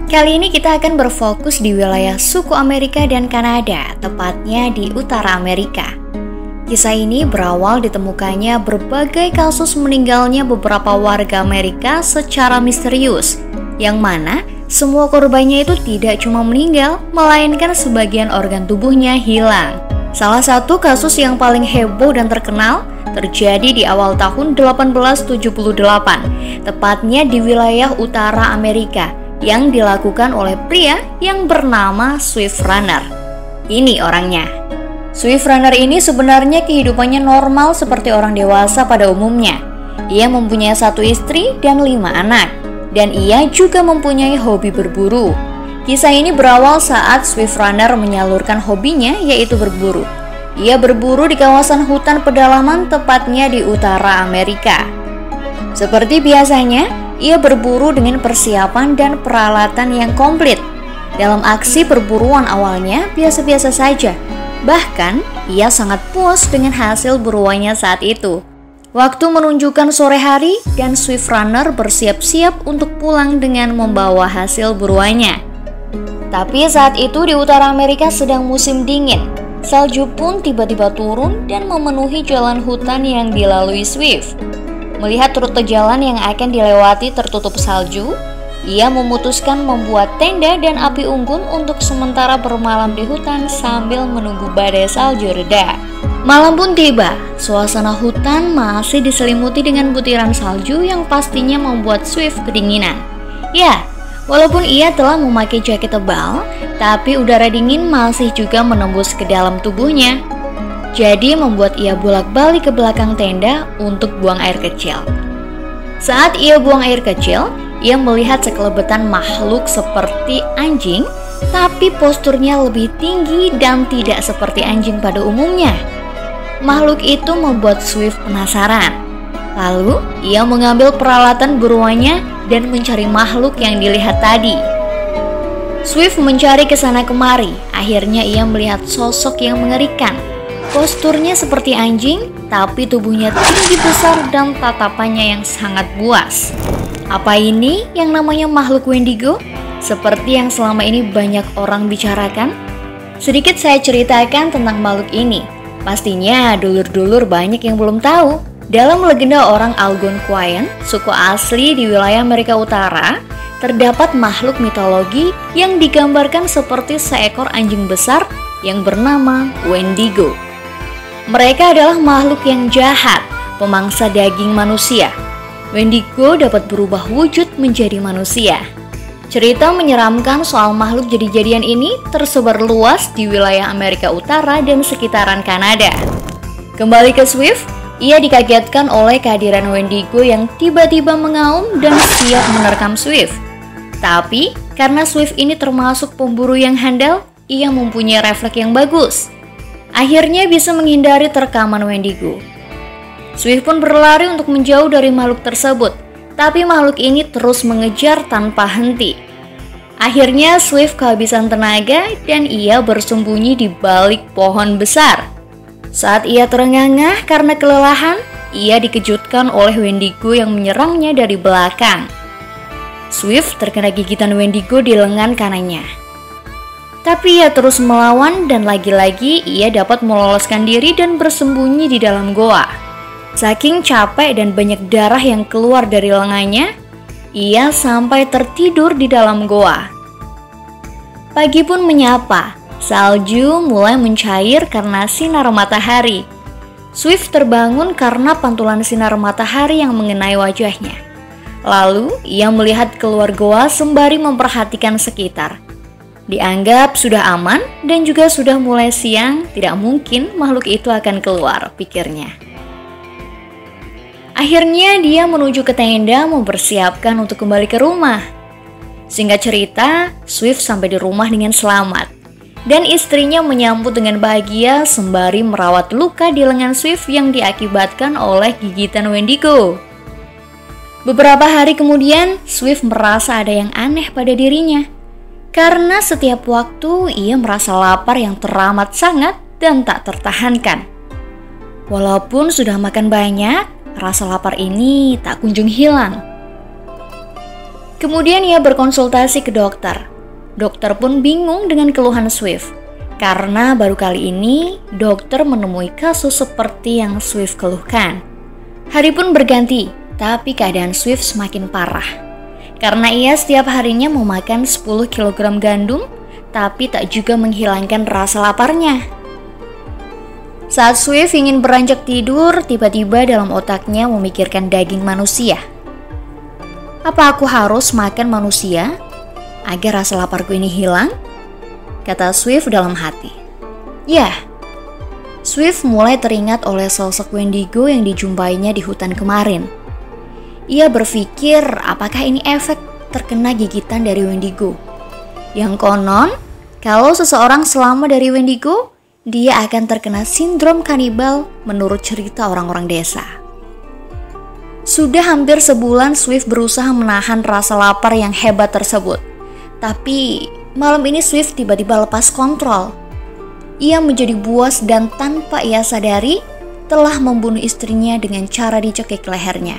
Kali ini kita akan berfokus di wilayah suku Amerika dan Kanada, tepatnya di utara Amerika. Kisah ini berawal ditemukannya berbagai kasus meninggalnya beberapa warga Amerika secara misterius, yang mana semua korbannya itu tidak cuma meninggal, melainkan sebagian organ tubuhnya hilang. Salah satu kasus yang paling heboh dan terkenal terjadi di awal tahun 1878, tepatnya di wilayah utara Amerika, yang dilakukan oleh pria yang bernama Swift Runner. Ini orangnya. Swift Runner ini sebenarnya kehidupannya normal seperti orang dewasa pada umumnya. Ia mempunyai 1 istri dan 5 anak, dan ia juga mempunyai hobi berburu. Kisah ini berawal saat Swift Runner menyalurkan hobinya, yaitu berburu. Ia berburu di kawasan hutan pedalaman, tepatnya di utara Amerika. Seperti biasanya, ia berburu dengan persiapan dan peralatan yang komplit. Dalam aksi perburuan awalnya biasa-biasa saja. Bahkan, ia sangat puas dengan hasil buruannya saat itu. Waktu menunjukkan sore hari dan Swift Runner bersiap-siap untuk pulang dengan membawa hasil buruannya. Tapi saat itu di utara Amerika sedang musim dingin. Salju pun tiba-tiba turun dan memenuhi jalan hutan yang dilalui Swift. Melihat rute jalan yang akan dilewati tertutup salju, ia memutuskan membuat tenda dan api unggun untuk sementara bermalam di hutan sambil menunggu badai salju reda. Malam pun tiba, suasana hutan masih diselimuti dengan butiran salju yang pastinya membuat Swift kedinginan. Ya, walaupun ia telah memakai jaket tebal, tapi udara dingin masih juga menembus ke dalam tubuhnya. Jadi membuat ia bolak-balik ke belakang tenda untuk buang air kecil. Saat ia buang air kecil, ia melihat sekelebetan makhluk seperti anjing, tapi posturnya lebih tinggi dan tidak seperti anjing pada umumnya. Makhluk itu membuat Swift penasaran. Lalu, ia mengambil peralatan buruannya dan mencari makhluk yang dilihat tadi. Swift mencari ke sana kemari, akhirnya ia melihat sosok yang mengerikan. Posturnya seperti anjing, tapi tubuhnya tinggi besar dan tatapannya yang sangat buas. Apa ini yang namanya makhluk Wendigo? Seperti yang selama ini banyak orang bicarakan. Sedikit saya ceritakan tentang makhluk ini. Pastinya dulur-dulur banyak yang belum tahu. Dalam legenda orang Algonquian, suku asli di wilayah Amerika Utara, terdapat makhluk mitologi yang digambarkan seperti seekor anjing besar yang bernama Wendigo. Mereka adalah makhluk yang jahat, pemangsa daging manusia. Wendigo dapat berubah wujud menjadi manusia. Cerita menyeramkan soal makhluk jadi-jadian ini tersebar luas di wilayah Amerika Utara dan sekitaran Kanada. Kembali ke Swift, ia dikagetkan oleh kehadiran Wendigo yang tiba-tiba mengaum dan siap menerkam Swift. Tapi, karena Swift ini termasuk pemburu yang handal, ia mempunyai refleks yang bagus. Akhirnya bisa menghindari terkaman Wendigo. Swift pun berlari untuk menjauh dari makhluk tersebut, tapi makhluk ini terus mengejar tanpa henti. Akhirnya Swift kehabisan tenaga dan ia bersembunyi di balik pohon besar. Saat ia terengah-engah karena kelelahan, ia dikejutkan oleh Wendigo yang menyerangnya dari belakang. Swift terkena gigitan Wendigo di lengan kanannya. Tapi ia terus melawan dan lagi-lagi ia dapat meloloskan diri dan bersembunyi di dalam goa. Saking capek dan banyak darah yang keluar dari lengannya, ia sampai tertidur di dalam goa. Pagi pun menyapa, salju mulai mencair karena sinar matahari. Swift terbangun karena pantulan sinar matahari yang mengenai wajahnya. Lalu ia melihat keluar goa sembari memperhatikan sekitar. Dianggap sudah aman dan juga sudah mulai siang, tidak mungkin makhluk itu akan keluar, pikirnya. Akhirnya dia menuju ke tenda mempersiapkan untuk kembali ke rumah. Singkat cerita, Swift sampai di rumah dengan selamat. Dan istrinya menyambut dengan bahagia sembari merawat luka di lengan Swift yang diakibatkan oleh gigitan Wendigo. Beberapa hari kemudian, Swift merasa ada yang aneh pada dirinya. Karena setiap waktu ia merasa lapar yang teramat sangat dan tak tertahankan. Walaupun sudah makan banyak, rasa lapar ini tak kunjung hilang. Kemudian ia berkonsultasi ke dokter. Dokter pun bingung dengan keluhan Swift, karena baru kali ini dokter menemui kasus seperti yang Swift keluhkan. Hari pun berganti, tapi keadaan Swift semakin parah. Karena ia setiap harinya mau makan 10 kg gandum, tapi tak juga menghilangkan rasa laparnya. Saat Swift ingin beranjak tidur, tiba-tiba dalam otaknya memikirkan daging manusia. Apa aku harus makan manusia agar rasa laparku ini hilang? Kata Swift dalam hati. Ya, Swift mulai teringat oleh sosok Wendigo yang dijumpainya di hutan kemarin. Ia berpikir apakah ini efek terkena gigitan dari Wendigo. Yang konon, kalau seseorang selamat dari Wendigo, dia akan terkena sindrom kanibal menurut cerita orang-orang desa. Sudah hampir sebulan Swift berusaha menahan rasa lapar yang hebat tersebut. Tapi malam ini Swift tiba-tiba lepas kontrol. Ia menjadi buas dan tanpa ia sadari telah membunuh istrinya dengan cara dicekik lehernya.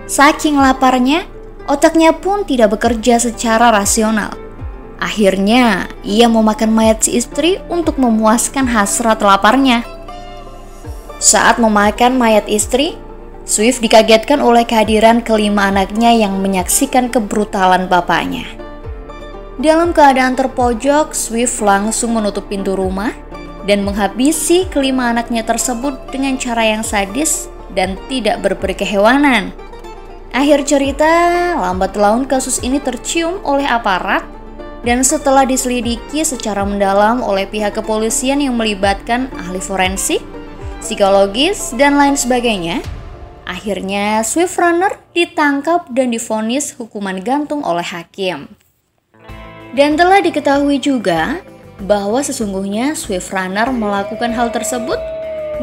Saking laparnya, otaknya pun tidak bekerja secara rasional. Akhirnya, ia memakan mayat si istri untuk memuaskan hasrat laparnya. Saat memakan mayat istri, Swift dikagetkan oleh kehadiran kelima anaknya yang menyaksikan kebrutalan bapaknya. Dalam keadaan terpojok, Swift langsung menutup pintu rumah dan menghabisi kelima anaknya tersebut dengan cara yang sadis dan tidak berperi kehewanan. Akhir cerita, lambat laun kasus ini tercium oleh aparat dan setelah diselidiki secara mendalam oleh pihak kepolisian yang melibatkan ahli forensik, psikologis, dan lain sebagainya, akhirnya Swift Runner ditangkap dan divonis hukuman gantung oleh hakim. Dan telah diketahui juga bahwa sesungguhnya Swift Runner melakukan hal tersebut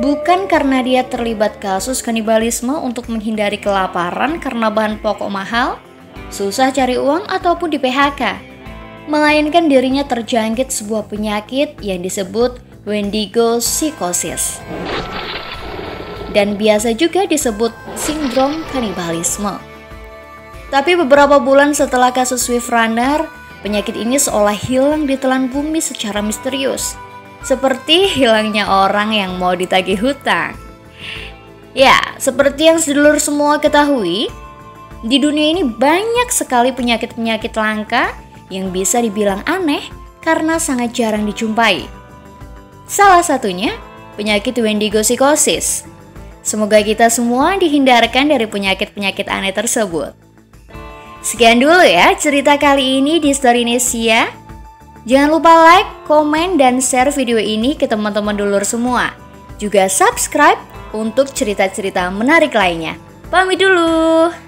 bukan karena dia terlibat kasus kanibalisme untuk menghindari kelaparan karena bahan pokok mahal, susah cari uang, ataupun di PHK, melainkan dirinya terjangkit sebuah penyakit yang disebut Wendigo psychosis dan biasa juga disebut sindrom kanibalisme. Tapi beberapa bulan setelah kasus Swift Runner, penyakit ini seolah hilang ditelan bumi secara misterius, seperti hilangnya orang yang mau ditagih hutang. Ya, seperti yang sedulur semua ketahui, di dunia ini banyak sekali penyakit-penyakit langka yang bisa dibilang aneh karena sangat jarang dijumpai. Salah satunya penyakit Wendigo psychosis. Semoga kita semua dihindarkan dari penyakit-penyakit aneh tersebut. Sekian dulu ya cerita kali ini di Storynesia. Jangan lupa like, komen, dan share video ini ke teman-teman dulur semua. Juga subscribe untuk cerita-cerita menarik lainnya. Pamit dulu.